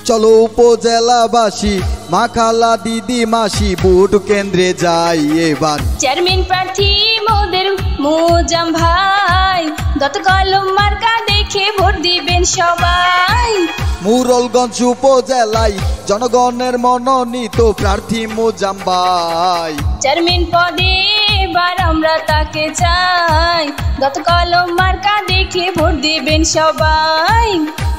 চলো উপজেলাবাসী মা খালা দিদি মাসি ভোট কেন্দ্রে যাই এবার। চেয়ারম্যান প্রার্থী মোদের মোজাম ভাই, দত কলম মার্কা দেখে ভোট দিবেন সবাই। মুরলগঞ্জ উপজেলায় জনগণের মনোনীত প্রার্থী মোজাম ভাই। চেয়ারম্যান পদে এবার আমরা তাকে চাই, দত কলম মার্কা দেখে ভোট দিবেন সবাই।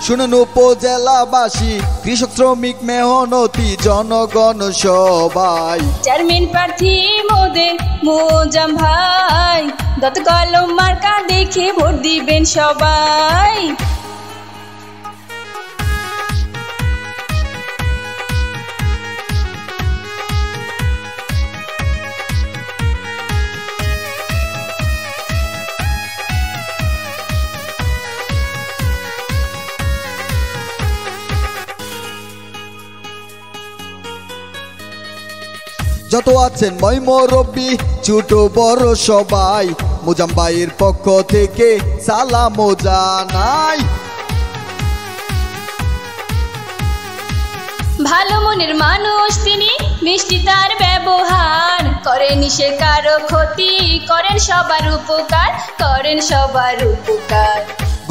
শুনুন উপজেলাবাসী কৃষক শ্রমিক মেহনতি জনগণ সবাই। চেয়ারম্যান প্রার্থী মোদের মোজাম ভাই, দত কলম মার্কা দেখে ভোট দিবেন সবাই। যত আছেন মই মুরব্বি ছোট বড় সবাই, মোজাম ভাইয়ের পক্ষ থেকে সালাম জানাই। ভালো মনের মানুষ তিনি, মিষ্টি তার ব্যবহার, করেন সে কারো ক্ষতি, করেন সবার উপকার, করেন সবার উপকার।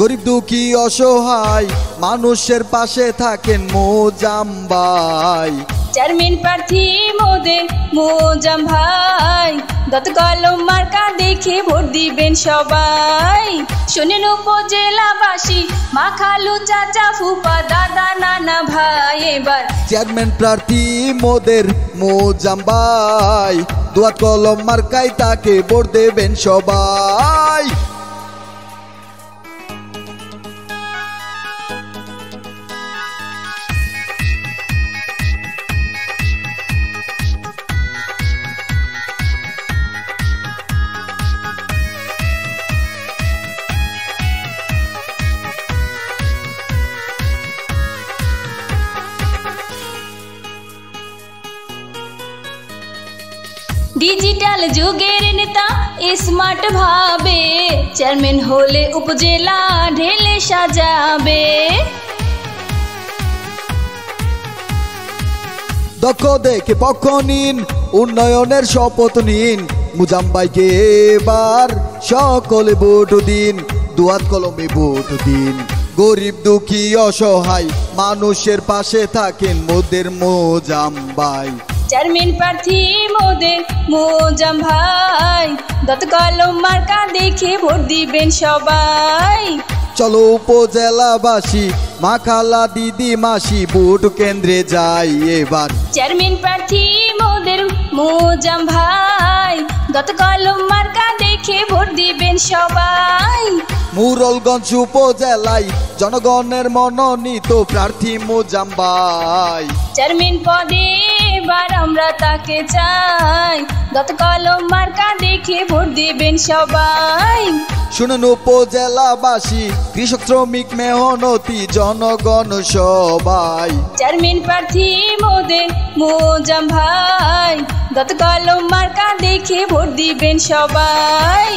গরিব দুঃখী অসহায় মানুষের পাশে থাকেন মোজাম ভাই। চেয়ারম্যান প্রার্থী মোদের মোজাম ভাই, দত কলম মার্কা দেখে ভোট দিবেন সবাই। শোনেন উপজেলাবাসী মা খালু চাচা ফুপা দাদা নানা ভাই, এবার চেয়ারম্যান প্রার্থী মোদের মোজাম ভাই, দুয়াত কলম মার্কায় তাকে ভোট দেবেন সবাই। ডিজিটাল যুগের নেতা স্মার্ট ভাবে, চেয়ারম্যান হলে উপজেলা ঢেলে সাজাবে। দক্ষ দেখে পক্ষ নিন, উন্নয়নের শপথ নিন, মোজাম ভাইকে এবার সকলে ভোট দিন, দুয়াত কলমে ভোট দিন। গরিব দুঃখী অসহায় মানুষের পাশে থাকেন মোদের মোজাম ভাই। চেয়ারম্যান প্রার্থী মোদের মোজাম ভাই, দত কলম মার্কা দেখে ভোট দিবেন সবাই। চলো উপজেলাবাসী মা খালা দিদি মাসি ভোট কেন্দ্রে যাই এবার। চেয়ারম্যান প্রার্থী মোদের মোজাম ভাই, দত কলম মার্কা দেখে ভোট দিবেন সবাই। মুরলগঞ্জ উপজেলায় জনগণের মনোনীত প্রার্থী মোজাম ভাই। চেয়ারম্যান পদে এবার আমরা তাকে চাই, দত কলম মার্কা দেখে ভোট দিবেন সবাই। শুনুন উপজেলাবাসী কৃষক শ্রমিক মেহনতি জনগণ সবাই। চেয়ারম্যান প্রার্থী মোদের মোজাম ভাই, দত কলম মার্কা দেখে ভোট দিবেন সবাই।